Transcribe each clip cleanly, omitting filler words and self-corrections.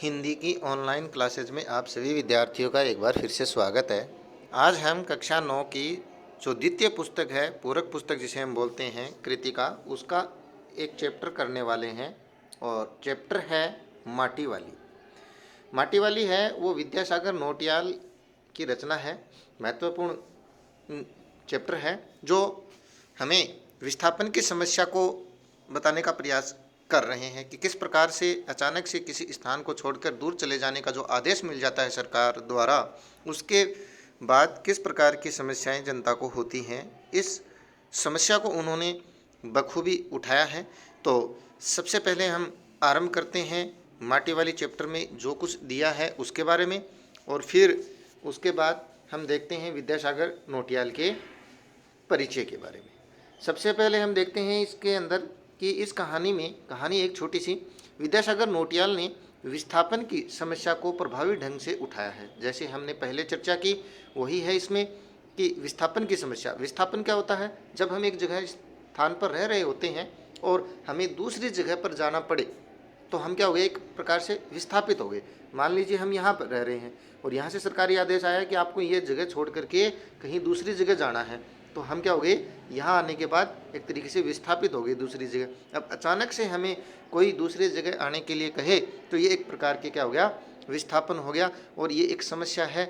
हिंदी की online classes में आप सभी विद्यार्थियों का एक बार फिर से स्वागत है। आज हम कक्षा 9 की जो द्वितीय पुस्तक है, पूरक पुस्तक जिसे हम बोलते हैं, कृतिका, उसका एक चैप्टर करने वाले हैं और चैप्टर है माटी वाली। माटी वाली है वो विद्यासागर नौटियाल की रचना है। महत्वपूर्ण चैप्टर है जो हमें विस्थापन की समस्या को बताने का प्रयास कर रहे हैं कि किस प्रकार से अचानक से किसी स्थान को छोड़कर दूर चले जाने का जो आदेश मिल जाता है सरकार द्वारा, उसके बाद किस प्रकार की समस्याएं जनता को होती हैं। इस समस्या को उन्होंने बखूबी उठाया है। तो सबसे पहले हम आरंभ करते हैं माटी वाली चैप्टर में जो कुछ दिया है उसके बारे में, और फिर उसके बाद हम देखते हैं विद्यासागर नौटियाल के परिचय के बारे में। सबसे पहले हम देखते हैं इसके अंदर कि इस कहानी एक छोटी सी, विद्यासागर नौटियाल ने विस्थापन की समस्या को प्रभावी ढंग से उठाया है। जैसे हमने पहले चर्चा की वही है इसमें कि विस्थापन की समस्या। विस्थापन क्या होता है? जब हम एक जगह स्थान पर रह रहे होते हैं और हमें दूसरी जगह पर जाना पड़े तो हम क्या हो गए, एक प्रकार से विस्थापित हो गए। मान लीजिए हम यहाँ पर रह रहे हैं और यहाँ से सरकारी आदेश आया कि आपको ये जगह छोड़ करके कहीं दूसरी जगह जाना है, तो हम क्या हो गए, यहाँ आने के बाद एक तरीके से विस्थापित हो गए दूसरी जगह। अब अचानक से हमें कोई दूसरी जगह आने के लिए कहे तो ये एक प्रकार के क्या हो गया, विस्थापन हो गया। और ये एक समस्या है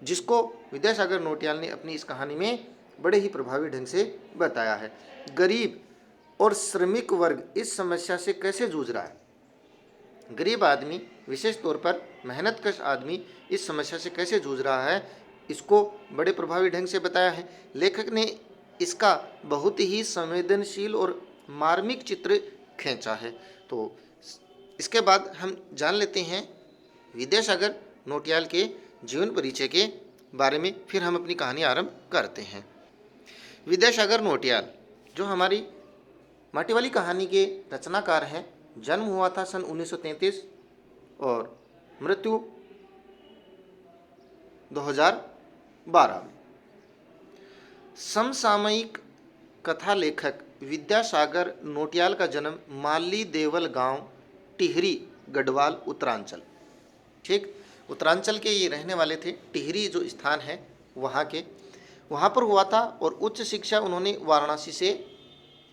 जिसको विद्यासागर नौटियाल ने अपनी इस कहानी में बड़े ही प्रभावी ढंग से बताया है। गरीब और श्रमिक वर्ग इस समस्या से कैसे जूझ रहा है, गरीब आदमी, विशेष तौर पर मेहनतकश आदमी इस समस्या से कैसे जूझ रहा है, इसको बड़े प्रभावी ढंग से बताया है। लेखक ने इसका बहुत ही संवेदनशील और मार्मिक चित्र खींचा है। तो इसके बाद हम जान लेते हैं विद्यासागर नौटियाल के जीवन परिचय के बारे में, फिर हम अपनी कहानी आरंभ करते हैं। विद्यासागर नौटियाल जो हमारी माटी वाली कहानी के रचनाकार हैं, जन्म हुआ था सन 1933 और मृत्यु 2012 में। समसामयिक कथा लेखक विद्यासागर नौटियाल का जन्म माली देवल गांव, टिहरी, गढ़वाल, उत्तरांचल, ठीक, उत्तरांचल के ये रहने वाले थे। टिहरी जो स्थान है वहाँ पर हुआ था और उच्च शिक्षा उन्होंने वाराणसी से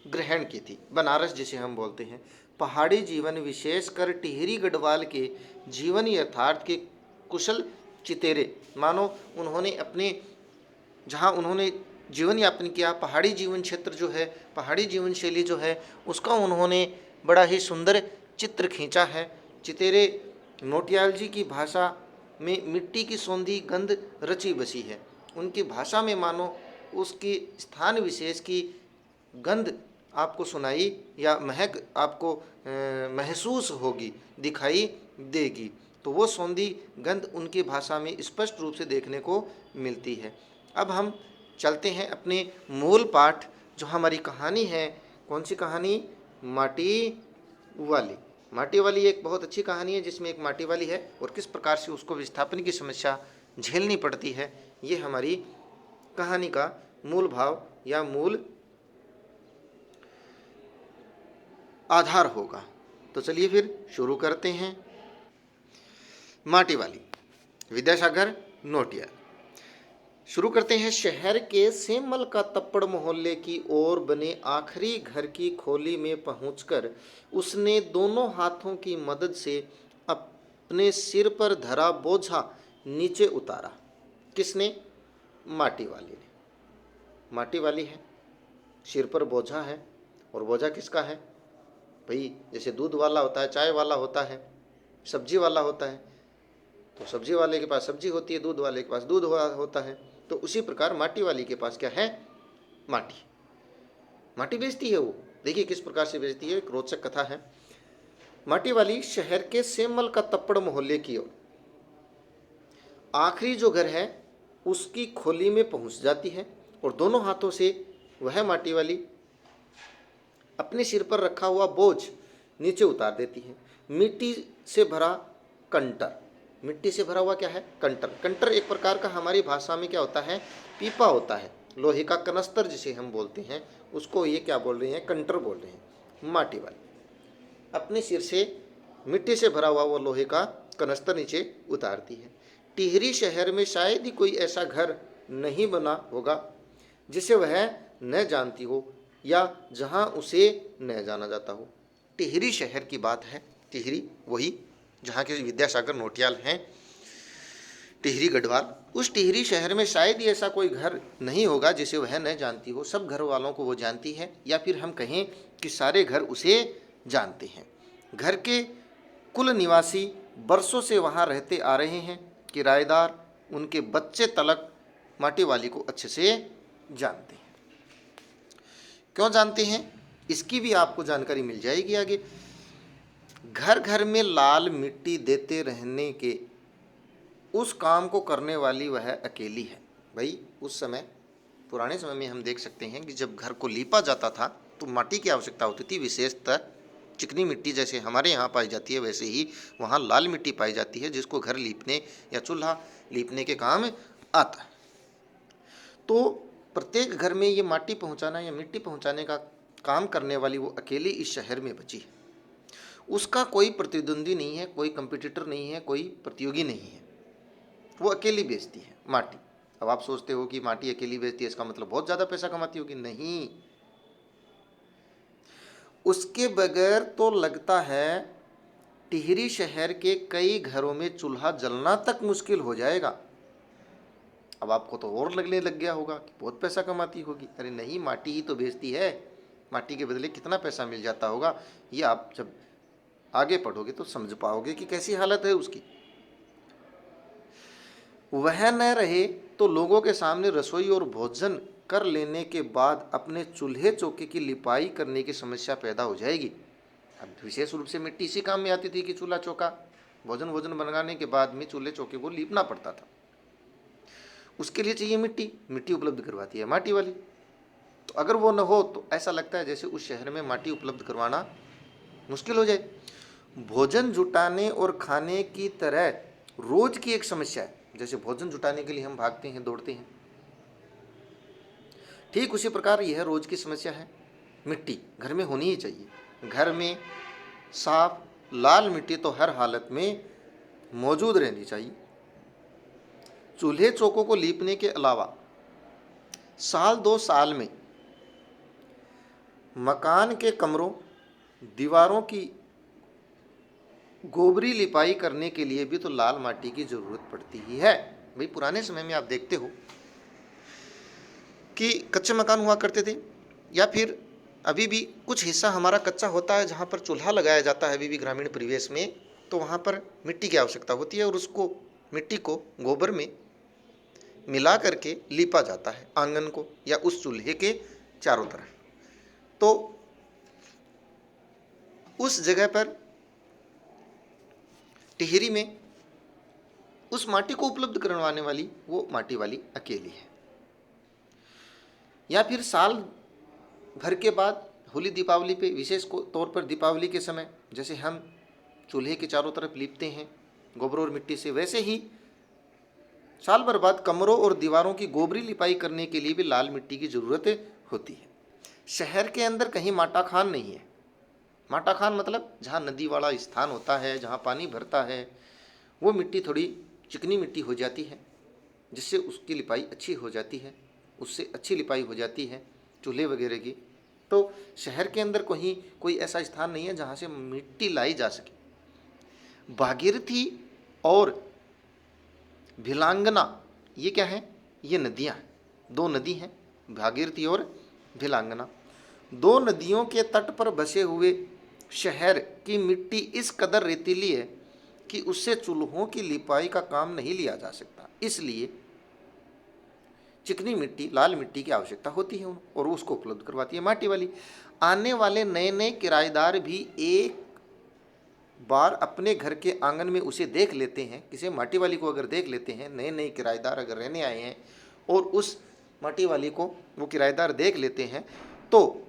ग्रहण की थी, बनारस जिसे हम बोलते हैं। पहाड़ी जीवन, विशेषकर टिहरी गढ़वाल के जीवन यथार्थ के कुशल चितेरे, मानो उन्होंने अपने जहाँ उन्होंने जीवन यापन किया, पहाड़ी जीवन क्षेत्र जो है, पहाड़ी जीवन शैली जो है, उसका उन्होंने बड़ा ही सुंदर चित्र खींचा है। चितेरे नौटियाल जी की भाषा में मिट्टी की सौंधी गंध रची बसी है। उनकी भाषा में मानो उसकी स्थान विशेष की गंध आपको सुनाई या महक आपको महसूस होगी, दिखाई देगी। तो वो सौंधी गंध उनकी भाषा में स्पष्ट रूप से देखने को मिलती है। अब हम चलते हैं अपने मूल पाठ, जो हमारी कहानी है। कौन सी कहानी? माटी वाली। माटी वाली एक बहुत अच्छी कहानी है जिसमें एक माटी वाली है और किस प्रकार से उसको विस्थापन की समस्या झेलनी पड़ती है, ये हमारी कहानी का मूल भाव या मूल आधार होगा। तो चलिए फिर शुरू करते हैं। माटी वाली, विद्यासागर नौटियाल। शुरू करते हैं। शहर के सेमल का तप्पड़ मोहल्ले की ओर बने आखिरी घर की खोली में पहुंचकर उसने दोनों हाथों की मदद से अपने सिर पर धरा बोझा नीचे उतारा। किसने? माटी वाली ने। माटी वाली है, सिर पर बोझा है, और बोझा किसका है भाई? जैसे दूध वाला होता है, चाय वाला होता है, सब्जी वाला होता है, तो सब्जी वाले के पास सब्जी होती है, दूध वाले के पास दूध होता है। तो उसी प्रकार माटी वाली के पास क्या है? माटी। माटी बेचती है वो। देखिए किस प्रकार से बेचती है, एक रोचक कथा है। माटी वाली शहर के सेमल का तप्पड़ मोहल्ले की ओर आखिरी जो घर है उसकी खोली में पहुंच जाती है और दोनों हाथों से वह माटी वाली अपने सिर पर रखा हुआ बोझ नीचे उतार देती है। मिट्टी से भरा कंटर, मिट्टी से भरा हुआ क्या है? कंटर। कंटर एक प्रकार का हमारी भाषा में क्या होता है? पीपा होता है, लोहे का कनस्तर जिसे हम बोलते हैं, उसको ये क्या बोल रहे हैं? कंटर बोल रहे हैं। माटी वाली अपने सिर से मिट्टी से भरा हुआ वो लोहे का कनस्तर नीचे उतारती है। टिहरी शहर में शायद ही कोई ऐसा घर नहीं बना होगा जिसे वह न जानती हो या जहां उसे न जाना जाता हो। टिहरी शहर की बात है। टिहरी वही जहाँ के विद्यासागर नौटियाल हैं, टिहरी गढ़वाल। उस टिहरी शहर में शायद ही ऐसा कोई घर नहीं होगा जिसे वह न जानती हो। सब घर वालों को वो जानती है, या फिर हम कहें कि सारे घर उसे जानते हैं। घर के कुल निवासी बरसों से वहाँ रहते आ रहे हैं। किराएदार उनके बच्चे तलक माटी वाली को अच्छे से जानते हैं। क्यों जानते हैं, इसकी भी आपको जानकारी मिल जाएगी आगे। घर घर में लाल मिट्टी देते रहने के उस काम को करने वाली वह अकेली है। भाई उस समय, पुराने समय में हम देख सकते हैं कि जब घर को लीपा जाता था तो माटी की आवश्यकता होती थी। विशेषतः चिकनी मिट्टी जैसे हमारे यहाँ पाई जाती है, वैसे ही वहाँ लाल मिट्टी पाई जाती है, जिसको घर लीपने या चूल्हा लीपने के काम आता है। तो प्रत्येक घर में ये माटी पहुँचाना या मिट्टी पहुँचाने का काम करने वाली वो अकेली इस शहर में बची है। उसका कोई प्रतिद्वंदी नहीं है, कोई कंपटीटर नहीं है, कोई प्रतियोगी नहीं है। वो अकेली बेचती है माटी। अब आप सोचते हो कि माटी अकेली बेचती है, इसका मतलब बहुत ज़्यादा पैसा कमाती होगी। नहीं, उसके बगैर तो लगता है टिहरी शहर के कई घरों में चूल्हा जलना तक मुश्किल हो जाएगा। अब आपको तो और लगने लग गया होगा कि बहुत पैसा कमाती होगी। अरे नहीं, माटी ही तो बेचती है। माटी के बदले कितना पैसा मिल जाता होगा, ये आप जब आगे पढ़ोगे तो समझ पाओगे कि कैसी हालत है उसकी। वह न रहे तो लोगों के सामने रसोई और भोजन कर लेने के बाद अपने चूल्हे चौके की लिपाई करने की समस्या पैदा हो जाएगी। अब विशेष रूप से मिट्टी इसी काम में आती थी कि चूल्हा चौका, भोजन बनाने के बाद में चूल्हे चौके को लीपना पड़ता था। उसके लिए चाहिए मिट्टी, मिट्टी उपलब्ध करवाती है माटी वाली। तो अगर वो न हो तो ऐसा लगता है जैसे उस शहर में माटी उपलब्ध करवाना मुश्किल हो जाए। भोजन जुटाने और खाने की तरह रोज की एक समस्या है। जैसे भोजन जुटाने के लिए हम भागते हैं, दौड़ते हैं, ठीक उसी प्रकार यह रोज की समस्या है। मिट्टी घर में होनी ही चाहिए। घर में साफ लाल मिट्टी तो हर हालत में मौजूद रहनी चाहिए। चूल्हे चौकों को लीपने के अलावा साल 2 साल में मकान के कमरों, दीवारों की गोबरी लिपाई करने के लिए भी तो लाल माटी की जरूरत पड़ती ही है। भाई पुराने समय में आप देखते हो कि कच्चे मकान हुआ करते थे, या फिर अभी भी कुछ हिस्सा हमारा कच्चा होता है जहाँ पर चूल्हा लगाया जाता है अभी भी ग्रामीण परिवेश में। तो वहाँ पर मिट्टी की आवश्यकता होती है और उसको मिट्टी को गोबर में मिला करके लीपा जाता है आंगन को या उस चूल्हे के चारों तरफ। तो उस जगह पर टिहरी में उस माटी को उपलब्ध करवाने वाली वो माटी वाली अकेली है। या फिर साल भर के बाद होली दीपावली पे, विशेष तौर पर दीपावली के समय, जैसे हम चूल्हे के चारों तरफ लीपते हैं गोबर और मिट्टी से, वैसे ही साल भर बाद कमरों और दीवारों की गोबरी लिपाई करने के लिए भी लाल मिट्टी की ज़रूरत होती है। शहर के अंदर कहीं माटा खान नहीं है। माटा खान मतलब जहाँ नदी वाला स्थान होता है, जहाँ पानी भरता है, वो मिट्टी थोड़ी चिकनी मिट्टी हो जाती है, जिससे उसकी लिपाई अच्छी हो जाती है, उससे अच्छी लिपाई हो जाती है चूल्हे वगैरह की। तो शहर के अंदर कहीं कोई ऐसा स्थान नहीं है जहाँ से मिट्टी लाई जा सके। भागीरथी और भिलांगना, ये क्या है, ये नदियाँ हैं, 2 नदी हैं, भागीरथी और भिलांगना। 2 नदियों के तट पर बसे हुए शहर की मिट्टी इस कदर रेतीली है कि उससे चूल्हों की लिपाई का काम नहीं लिया जा सकता। इसलिए चिकनी मिट्टी, लाल मिट्टी की आवश्यकता होती है और उसको उपलब्ध करवाती है माटी वाली। आने वाले नए नए किराएदार भी एक बार अपने घर के आंगन में उसे देख लेते हैं, किसी माटी वाली को अगर देख लेते हैं, नए नए किराएदार अगर रहने आए हैं और उस माटी वाली को वो किराएदार देख लेते हैं, तो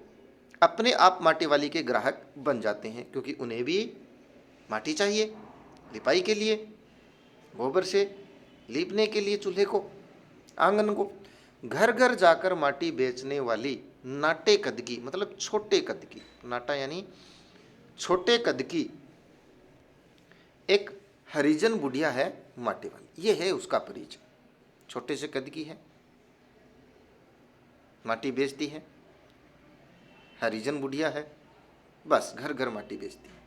अपने आप माटी वाली के ग्राहक बन जाते हैं, क्योंकि उन्हें भी माटी चाहिए लिपाई के लिए, गोबर से लीपने के लिए चूल्हे को, आंगन को। घर घर जाकर माटी बेचने वाली नाटे कद की, मतलब छोटे कद की, नाटा यानी छोटे कद की एक हरिजन बुढ़िया है माटी वाली, ये है उसका परिचय। छोटे से कद की है, माटी बेचती है, हरिजन बुढ़िया है, बस घर घर माटी बेचती है।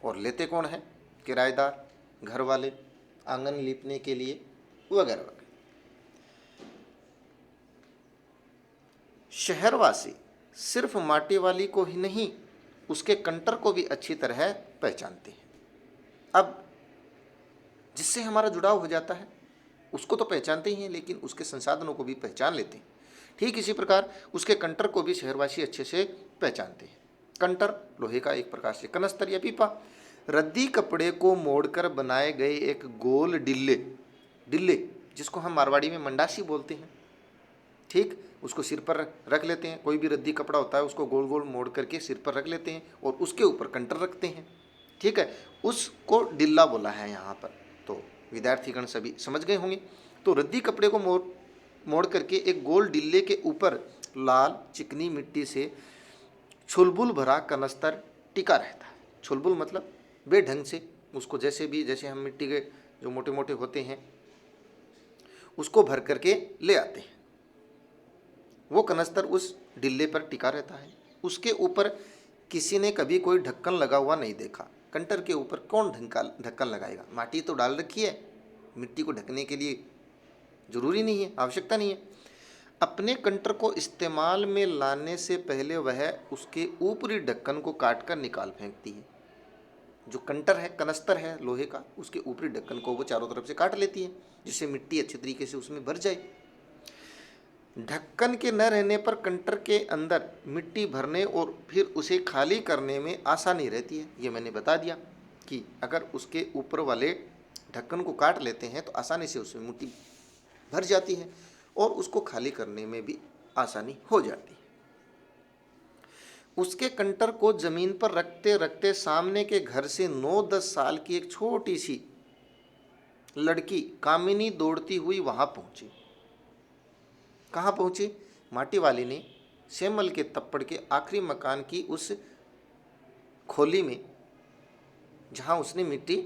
और लेते कौन है? किराएदार, घर वाले, आंगन लीपने के लिए वगैरह वगैरह। शहरवासी सिर्फ माटी वाली को ही नहीं, उसके कंटर को भी अच्छी तरह पहचानते हैं। अब जिससे हमारा जुड़ाव हो जाता है उसको तो पहचानते ही हैं, लेकिन उसके संसाधनों को भी पहचान लेते हैं। ठीक इसी प्रकार उसके कंटर को भी शहरवासी अच्छे से पहचानते हैं। कंटर लोहे का एक प्रकार से कनस्तर या पीपा, रद्दी कपड़े को मोड़कर बनाए गए एक गोल डिल्ले, डिल्ले जिसको हम मारवाड़ी में मंडासी बोलते हैं, ठीक, उसको सिर पर रख लेते हैं। कोई भी रद्दी कपड़ा होता है उसको गोल गोल मोड़ करके सिर पर रख लेते हैं और उसके ऊपर कंटर रखते हैं, ठीक है, उसको डिल्ला बोला है यहाँ पर। तो विद्यार्थीगण सभी समझ गए होंगे। तो रद्दी कपड़े को मोड़ मोड़ करके एक गोल डिल्ले के ऊपर लाल चिकनी मिट्टी से छुलबुल भरा कनस्तर टिका रहता है। छुलबुल मतलब बेढंग से, उसको जैसे भी, जैसे हम मिट्टी के जो मोटे मोटे होते हैं उसको भर करके ले आते हैं, वो कनस्तर उस डिल्ले पर टिका रहता है। उसके ऊपर किसी ने कभी कोई ढक्कन लगा हुआ नहीं देखा। कंटर के ऊपर कौन ढक्कन लगाएगा? माटी तो डाल रखी है, मिट्टी को ढकने के लिए जरूरी नहीं है, आवश्यकता नहीं है। अपने कंटर को इस्तेमाल में लाने से पहले वह उसके ऊपरी ढक्कन को काट कर निकाल फेंकती है। जो कंटर है, कनस्तर है लोहे का, उसके ऊपरी ढक्कन को वो चारों तरफ से काट लेती है जिससे मिट्टी अच्छे तरीके से उसमें भर जाए। ढक्कन के न रहने पर कंटर के अंदर मिट्टी भरने और फिर उसे खाली करने में आसानी रहती है। ये मैंने बता दिया कि अगर उसके ऊपर वाले ढक्कन को काट लेते हैं तो आसानी से उसमें मिट्टी भर जाती है और उसको खाली करने में भी आसानी हो जाती है। उसके कंटर को जमीन पर रखते रखते सामने के घर से 9-10 साल की एक छोटी सी लड़की कामिनी दौड़ती हुई वहां पहुंची। कहाँ पहुंची? माटी वाली ने सेमल के तप्पड़ के आखिरी मकान की उस खोली में जहाँ उसने मिट्टी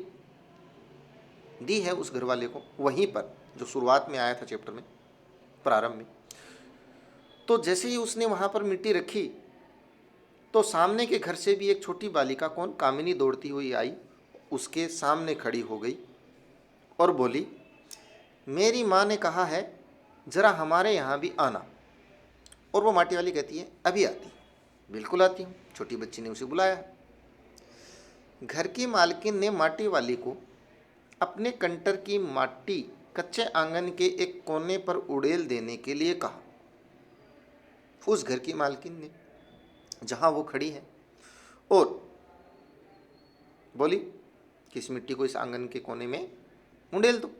दी है उस घरवाले को, वहीं पर जो शुरुआत में आया था चैप्टर में, प्रारंभ में। तो जैसे ही उसने वहाँ पर मिट्टी रखी तो सामने के घर से भी एक छोटी बालिका, कौन, कामिनी, दौड़ती हुई आई, उसके सामने खड़ी हो गई और बोली, मेरी माँ ने कहा है जरा हमारे यहाँ भी आना। और वो माटी वाली कहती है, अभी आती। बिल्कुल आती हूँ। छोटी बच्ची ने उसे बुलाया। घर की मालकिन ने माटी वाली को अपने कंटर की माटी कच्चे आंगन के एक कोने पर उड़ेल देने के लिए कहा। उस घर की मालकिन ने जहाँ वो खड़ी है और बोली कि इस मिट्टी को इस आंगन के कोने में उड़ेल दो।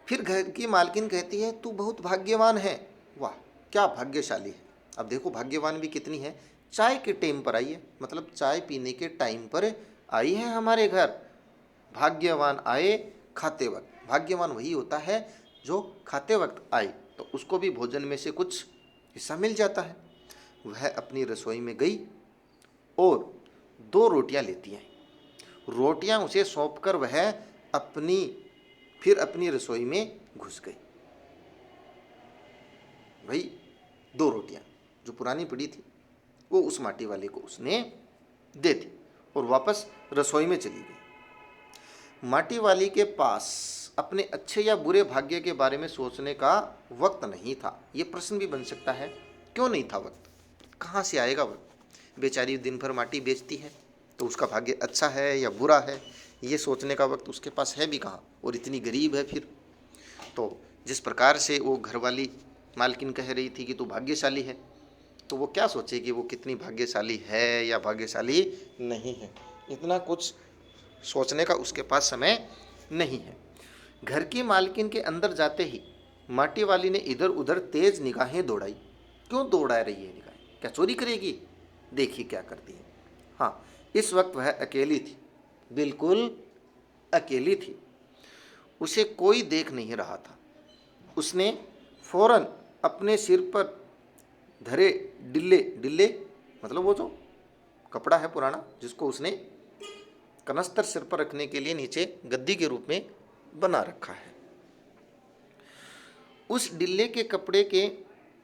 फिर घर की मालकिन कहती है, तू बहुत भाग्यवान है। वाह, क्या भाग्यशाली है। अब देखो भाग्यवान भी कितनी है, चाय के टाइम पर आई है, मतलब चाय पीने के टाइम पर आई है हमारे घर। भाग्यवान आए खाते वक्त। भाग्यवान वही होता है जो खाते वक्त आए तो उसको भी भोजन में से कुछ हिस्सा मिल जाता है। वह अपनी रसोई में गई और 2 रोटियां लेती आई। रोटियां उसे सौंपकर वह फिर अपनी रसोई में घुस गई। भाई 2 रोटियां जो पुरानी पड़ी थी वो उस माटी वाले को उसने दे दी और वापस रसोई में चली गई। माटी वाली के पास अपने अच्छे या बुरे भाग्य के बारे में सोचने का वक्त नहीं था। ये प्रश्न भी बन सकता है, क्यों नहीं था वक्त? कहाँ से आएगा वक्त? बेचारी दिन भर माटी बेचती है तो उसका भाग्य अच्छा है या बुरा है ये सोचने का वक्त उसके पास है भी कहाँ, और इतनी गरीब है फिर। तो जिस प्रकार से वो घरवाली मालकिन कह रही थी कि तू भाग्यशाली है, तो वो क्या सोचे कि वो कितनी भाग्यशाली है या भाग्यशाली नहीं है। इतना कुछ सोचने का उसके पास समय नहीं है। घर की मालकिन के अंदर जाते ही माटी वाली ने इधर उधर तेज निगाहें दौड़ाई। क्यों दौड़ा रही है निगाहें? क्या चोरी करेगी? देखिए क्या करती है। हाँ, इस वक्त वह अकेली थी, बिल्कुल अकेली थी। उसे कोई देख नहीं रहा था। उसने फौरन अपने सिर पर धरे डिल्ले, डिल्ले मतलब वो जो कपड़ा है पुराना जिसको उसने कनस्तर सिर पर रखने के लिए नीचे गद्दी के रूप में बना रखा है। उस डिल्ले के कपड़े के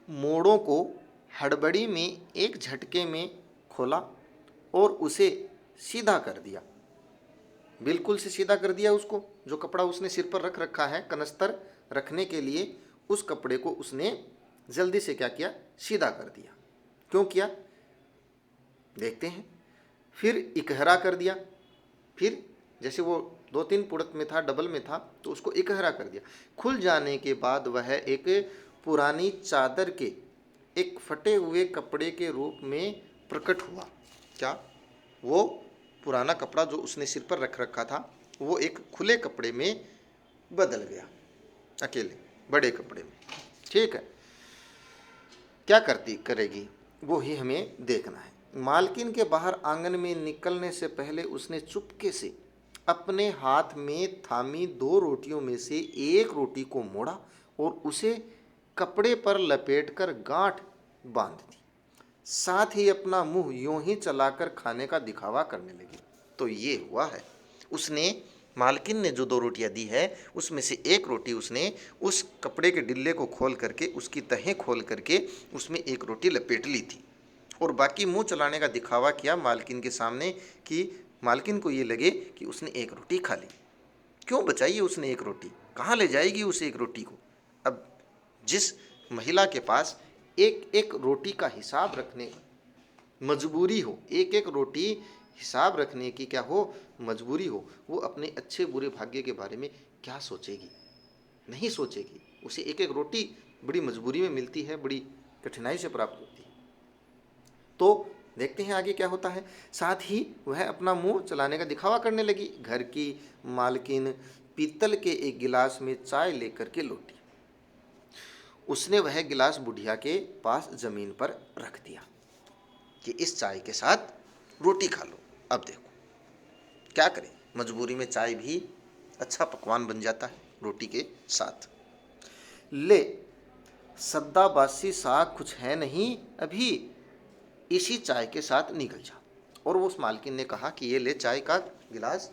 मोड़ों को हड़बड़ी में एक झटके में खोला और उसे सीधा कर दिया, बिल्कुल से सीधा कर दिया उसको। जो कपड़ा उसने सिर पर रख रखा है कनस्तर रखने के लिए, उस कपड़े को उसने जल्दी से क्या किया, सीधा कर दिया। क्यों किया देखते हैं। फिर इकहरा कर दिया, फिर जैसे वो 2-3 पुड़त में था, डबल में था, तो उसको इकहरा कर दिया। खुल जाने के बाद वह एक पुरानी चादर के एक फटे हुए कपड़े के रूप में प्रकट हुआ। क्या वो पुराना कपड़ा जो उसने सिर पर रख रखा था वो एक खुले कपड़े में बदल गया, अकेले बड़े कपड़े में। ठीक है, क्या करेगी वो ही हमें देखना है। मालकिन के बाहर आंगन में निकलने से पहले उसने चुपके से अपने हाथ में थामी 2 रोटियों में से एक रोटी को मोड़ा और उसे कपड़े पर लपेटकर गांठ बांध दी। साथ ही अपना मुंह यूं ही चलाकर खाने का दिखावा करने लगी। तो ये हुआ है, उसने मालकिन ने जो 2 रोटियां दी है उसमें से एक रोटी उसने उस कपड़े के डिल्ले को खोल करके, उसकी तहें खोल करके उसमें एक रोटी लपेट ली थी और बाकी मुंह चलाने का दिखावा किया मालकिन के सामने कि मालकिन को ये लगे कि उसने एक रोटी खा ली। क्यों बचाई है उसने एक रोटी, कहाँ ले जाएगी उस एक रोटी को। अब जिस महिला के पास एक एक रोटी का हिसाब रखने मजबूरी हो, एक एक रोटी हिसाब रखने की क्या हो, मजबूरी हो, वो अपने अच्छे बुरे भाग्य के बारे में क्या सोचेगी, नहीं सोचेगी। उसे एक एक रोटी बड़ी मजबूरी में मिलती है, बड़ी कठिनाई से प्राप्त होती है। तो देखते हैं आगे क्या होता है। साथ ही वह अपना मुंह चलाने का दिखावा करने लगी। घर की मालकिन पीतल के एक गिलास में चाय लेकर के लौटी। उसने वह गिलास बुढ़िया के पास जमीन पर रख दिया कि इस चाय के साथ रोटी खा लो। अब देखो क्या करें, मजबूरी में चाय भी अच्छा पकवान बन जाता है रोटी के साथ। ले सद्दा बासी साग कुछ है नहीं अभी, इसी चाय के साथ निकल जा। और वो उस मालकिन ने कहा कि ये ले चाय का गिलास,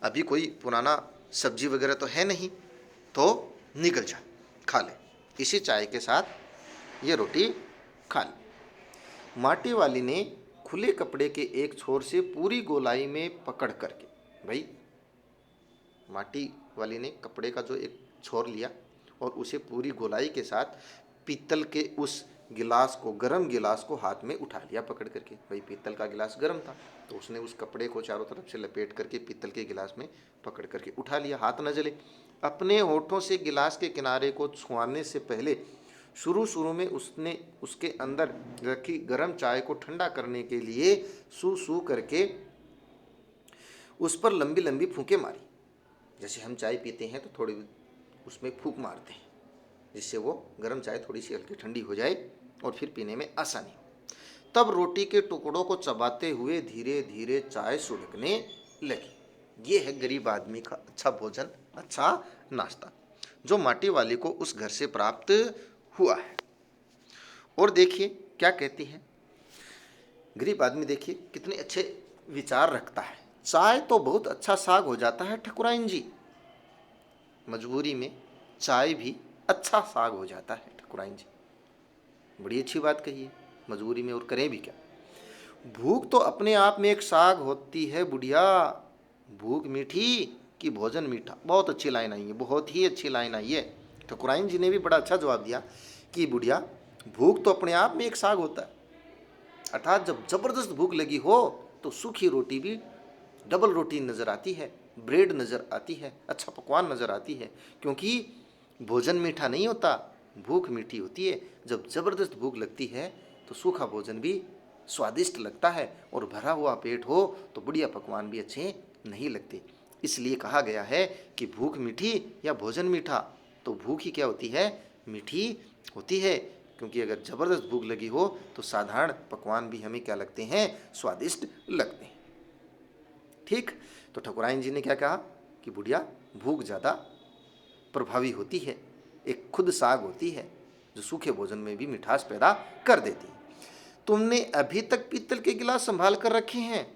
अभी कोई पुराना सब्जी वगैरह तो है नहीं, तो निकल जा, खा ले, इसी चाय के साथ ये रोटी खा ले। माटी वाली ने खुले कपड़े के एक छोर से पूरी गोलाई में पकड़ करके, भाई माटी वाली ने कपड़े का जो एक छोर लिया और उसे पूरी गोलाई के साथ पीतल के उस गिलास को, गरम गिलास को हाथ में उठा लिया पकड़ करके। भाई पीतल का गिलास गर्म था, तो उसने उस कपड़े को चारों तरफ से लपेट करके पीतल के गिलास में पकड़ करके उठा लिया, हाथ न जले। अपने होठों से गिलास के किनारे को छुआने से पहले शुरू में उसने उसके अंदर रखी गर्म चाय को ठंडा करने के लिए सू सू करके उस पर लंबी लंबी फूंके मारी। जैसे हम चाय पीते हैं तो थोड़ी उसमें फूंक मारते हैं, जिससे वो गर्म चाय थोड़ी सी हल्की ठंडी हो जाए और फिर पीने में आसानी हो। तब रोटी के टुकड़ों को चबाते हुए धीरे धीरे चाय सुलगने लगी। ये है गरीब आदमी का अच्छा भोजन, अच्छा नाश्ता, जो माटी वाली को उस घर से प्राप्त हुआ है। और देखिए क्या कहती है, गरीब आदमी देखिए कितने अच्छे विचार रखता है। चाय तो बहुत अच्छा साग हो जाता है ठकुराइन जी, मजबूरी में चाय भी अच्छा साग हो जाता है ठकुराइन जी, बड़ी अच्छी बात कही है। मजबूरी में और करें भी क्या। भूख तो अपने आप में एक साग होती है बुढ़िया, भूख मीठी कि भोजन मीठा। बहुत अच्छी लाइन आई है, बहुत ही अच्छी लाइन आई है। ठकुराइन जी ने भी बड़ा अच्छा जवाब दिया कि बुढ़िया भूख तो अपने आप में एक साग होता है, अर्थात जब जबरदस्त भूख लगी हो तो सूखी रोटी भी डबल रोटी नज़र आती है, ब्रेड नज़र आती है, अच्छा पकवान नज़र आती है। क्योंकि भोजन मीठा नहीं होता, भूख मीठी होती है। जब ज़बरदस्त भूख लगती है तो सूखा भोजन भी स्वादिष्ट लगता है, और भरा हुआ पेट हो तो बढ़िया पकवान भी अच्छे नहीं लगते। इसलिए कहा गया है कि भूख मीठी या भोजन मीठा, तो भूख ही क्या होती है, मीठी होती है। क्योंकि अगर ज़बरदस्त भूख लगी हो तो साधारण पकवान भी हमें क्या लगते हैं, स्वादिष्ट लगते हैं। ठीक, तो ठकुराइन जी ने क्या कहा कि बुढ़िया भूख ज़्यादा प्रभावी होती है, एक खुद साग होती है जो सूखे भोजन में भी मिठास पैदा कर देती है। तुमने अभी तक पीतल के गिलास संभाल कर रखे हैं,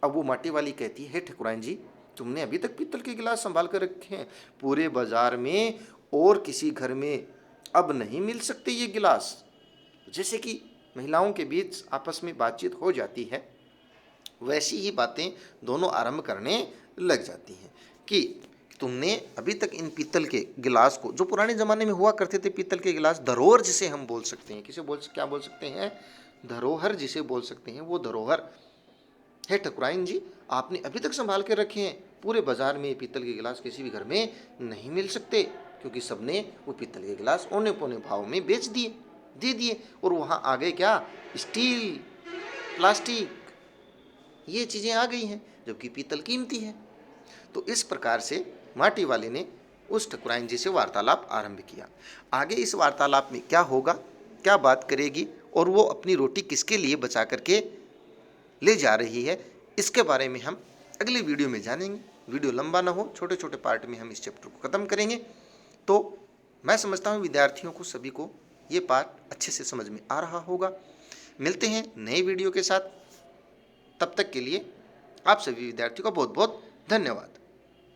अब वो माटी वाली कहती है, ठकुराइन जी तुमने अभी तक पीतल के गिलास संभाल कर रखे हैं, पूरे बाजार में और किसी घर में अब नहीं मिल सकते ये गिलास। जैसे कि महिलाओं के बीच आपस में बातचीत हो जाती है, वैसी ही बातें दोनों आरंभ करने लग जाती हैं कि तुमने अभी तक इन पीतल के गिलास को, जो पुराने ज़माने में हुआ करते थे पीतल के गिलास, धरोहर जिसे हम बोल सकते हैं, क्या बोल सकते हैं, धरोहर जिसे बोल सकते हैं, वो धरोहर है ठकुराइन जी आपने अभी तक संभाल के रखे हैं। पूरे बाजार में पीतल के गिलास किसी भी घर में नहीं मिल सकते, क्योंकि सबने वो पीतल के गिलास औने पौने भाव में बेच दिए, दे दिए। और वहाँ आ गए क्या, स्टील, प्लास्टिक, ये चीज़ें आ गई हैं, जबकि पीतल कीमती है। तो इस प्रकार से माटी वाले ने उस ठकुराइन जी से वार्तालाप आरंभ किया। आगे इस वार्तालाप में क्या होगा, क्या बात करेगी और वो अपनी रोटी किसके लिए बचा करके ले जा रही है, इसके बारे में हम अगली वीडियो में जानेंगे। वीडियो लंबा ना हो, छोटे छोटे पार्ट में हम इस चैप्टर को ख़त्म करेंगे। तो मैं समझता हूँ विद्यार्थियों को, सभी को ये पार्ट अच्छे से समझ में आ रहा होगा। मिलते हैं नए वीडियो के साथ, तब तक के लिए आप सभी विद्यार्थियों का बहुत बहुत धन्यवाद।